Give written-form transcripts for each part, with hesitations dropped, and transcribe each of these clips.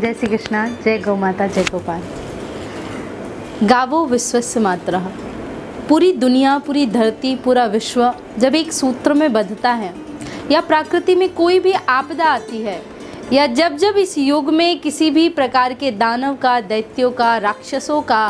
जय श्री कृष्णा, जय गौ माता, जय गोपाल। गावो विश्वस्य मातरः। पूरी दुनिया, पूरी धरती, पूरा विश्व जब एक सूत्र में बंधता है या प्रकृति में कोई भी आपदा आती है या जब जब इस युग में किसी भी प्रकार के दानव का, दैत्यों का, राक्षसों का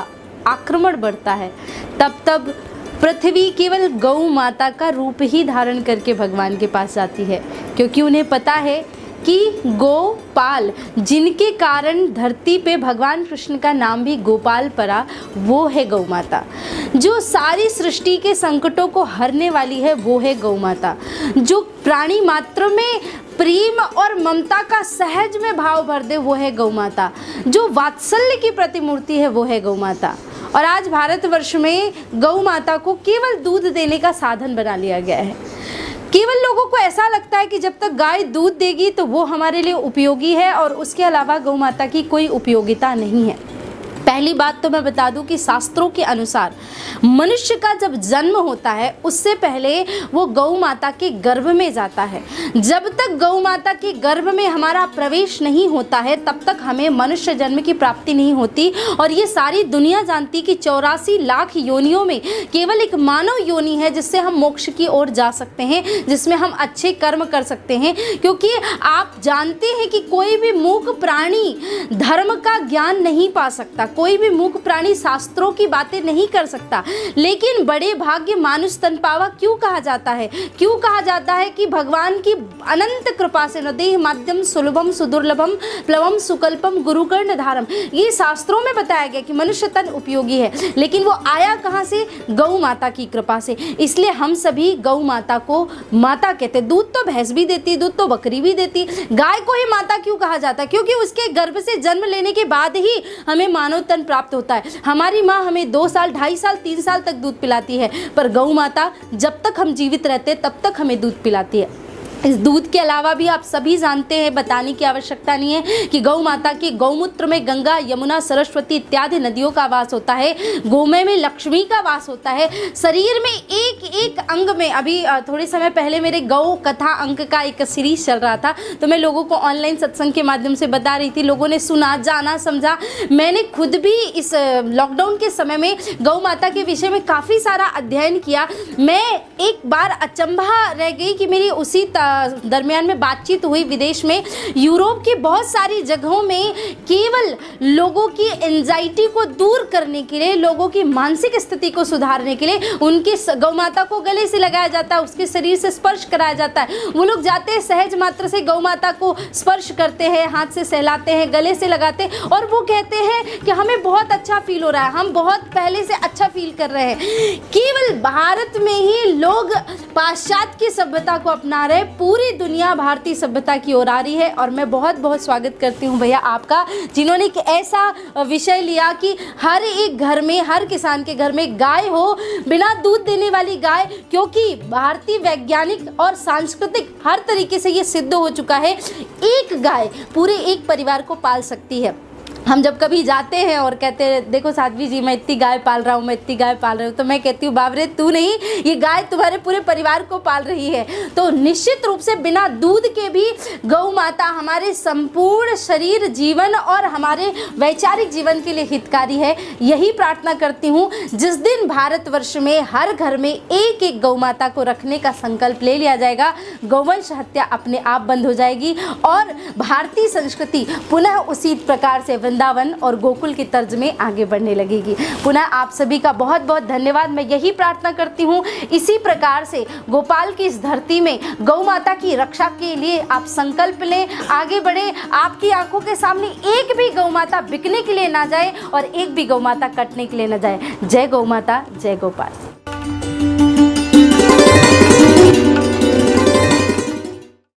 आक्रमण बढ़ता है, तब तब पृथ्वी केवल गौ माता का रूप ही धारण करके भगवान के पास जाती है, क्योंकि उन्हें पता है कि गोपाल, जिनके कारण धरती पे भगवान कृष्ण का नाम भी गोपाल पड़ा, वो है गौ माता। जो सारी सृष्टि के संकटों को हरने वाली है, वो है गौ माता। जो प्राणी मात्र में प्रेम और ममता का सहज में भाव भर दे, वो है गौ माता। जो वात्सल्य की प्रतिमूर्ति है, वो है गौ माता। और आज भारतवर्ष में गौ माता को केवल दूध देने का साधन बना लिया गया है। केवल लोगों को ऐसा लगता है कि जब तक गाय दूध देगी तो वो हमारे लिए उपयोगी है और उसके अलावा गौ माता की कोई उपयोगिता नहीं है। पहली बात तो मैं बता दूं कि शास्त्रों के अनुसार मनुष्य का जब जन्म होता है उससे पहले वो गौ माता के गर्भ में जाता है। जब तक गौ माता के गर्भ में हमारा प्रवेश नहीं होता है तब तक हमें मनुष्य जन्म की प्राप्ति नहीं होती। और ये सारी दुनिया जानती कि 84 लाख योनियों में केवल एक मानव योनि है जिससे हम मोक्ष की ओर जा सकते हैं, जिसमें हम अच्छे कर्म कर सकते हैं। क्योंकि आप जानते हैं कि कोई भी मूक प्राणी धर्म का ज्ञान नहीं पा सकता, कोई भी मूक प्राणी शास्त्रों की बातें नहीं कर सकता। लेकिन बड़े भाग्य मानुष तन पावा क्यों कहा जाता है? क्यों कहा जाता है कि भगवान की अनंत कृपा से नदेह माध्यम सुलभम सुदुर्लभम प्लवम सुकल्पम गुरुकर्ण धारम, ये शास्त्रों में बताया गया कि मनुष्य तन उपयोगी है। लेकिन वो आया कहाँ से? गौ माता की कृपा से। इसलिए हम सभी गौ माता को माता कहते। दूध तो भैंस भी देती, दूध तो बकरी भी देती, गाय को ही माता क्यों कहा जाता है? क्योंकि उसके गर्भ से जन्म लेने के बाद ही हमें मानव तन प्राप्त होता है। हमारी माँ हमें 2 साल, 2.5 साल, 3 साल तक दूध पिलाती है, पर गौ माता जब तक हम जीवित रहते तब तक हमें दूध पिलाती है। इस दूध के अलावा भी आप सभी जानते हैं, बताने की आवश्यकता नहीं है कि गौ माता के गौमूत्र में गंगा, यमुना, सरस्वती इत्यादि नदियों का वास होता है। गोमय में लक्ष्मी का वास होता है। शरीर में एक एक अंग में, अभी थोड़े समय पहले मेरे गौ कथा अंक का एक सीरीज चल रहा था, तो मैं लोगों को ऑनलाइन सत्संग के माध्यम से बता रही थी। लोगों ने सुना, जाना, समझा। मैंने खुद भी इस लॉकडाउन के समय में गौ माता के विषय में काफ़ी सारा अध्ययन किया। मैं एक बार अचंभा रह गई कि मेरी उसी दरमियान में बातचीत हुई विदेश में, यूरोप की बहुत सारी जगहों में केवल लोगों की एंजाइटी को दूर करने के लिए, लोगों की मानसिक स्थिति को सुधारने के लिए उनकी गौ माता को गले से लगाया जाता है, उसके शरीर से स्पर्श कराया जाता है। वो लोग जाते हैं, सहज मात्र से गौ माता को स्पर्श करते हैं, हाथ से सहलाते हैं, गले से लगाते हैं और वो कहते हैं कि हमें बहुत अच्छा फील हो रहा है, हम बहुत पहले से अच्छा फील कर रहे हैं। केवल भारत में ही लोग पाश्चात्य की सभ्यता को अपना रहे, पूरी दुनिया भारतीय सभ्यता की ओर आ रही है। और मैं बहुत बहुत स्वागत करती हूँ भैया आपका, जिन्होंने एक ऐसा विषय लिया कि हर एक घर में, हर किसान के घर में गाय हो, बिना दूध देने वाली गाय। क्योंकि भारतीय वैज्ञानिक और सांस्कृतिक हर तरीके से ये सिद्ध हो चुका है, एक गाय पूरे एक परिवार को पाल सकती है। हम जब कभी जाते हैं और कहते हैं देखो साध्वी जी मैं इतनी गाय पाल रहा हूँ, मैं इतनी गाय पाल रहा हूँ, तो मैं कहती हूँ बाबरे तू नहीं, ये गाय तुम्हारे पूरे परिवार को पाल रही है। तो निश्चित रूप से बिना दूध के भी गौ माता हमारे संपूर्ण शरीर, जीवन और हमारे वैचारिक जीवन के लिए हितकारी है। यही प्रार्थना करती हूँ जिस दिन भारतवर्ष में हर घर में एक एक गौ माता को रखने का संकल्प ले लिया जाएगा, गौवंश हत्या अपने आप बंद हो जाएगी और भारतीय संस्कृति पुनः उसी प्रकार से वृंदावन और गोकुल की तर्ज में आगे बढ़ने लगेगी। पुनः आप सभी का बहुत बहुत धन्यवाद। मैं यही प्रार्थना करती हूँ इसी प्रकार से गोपाल की इस धरती में गौ माता की रक्षा के लिए आप संकल्प लें, आगे बढ़े। आपकी आंखों के सामने एक भी गौ माता बिकने के लिए ना जाए और एक भी गौ माता कटने के लिए ना जाए। जय गौ माता, जय गोपाल।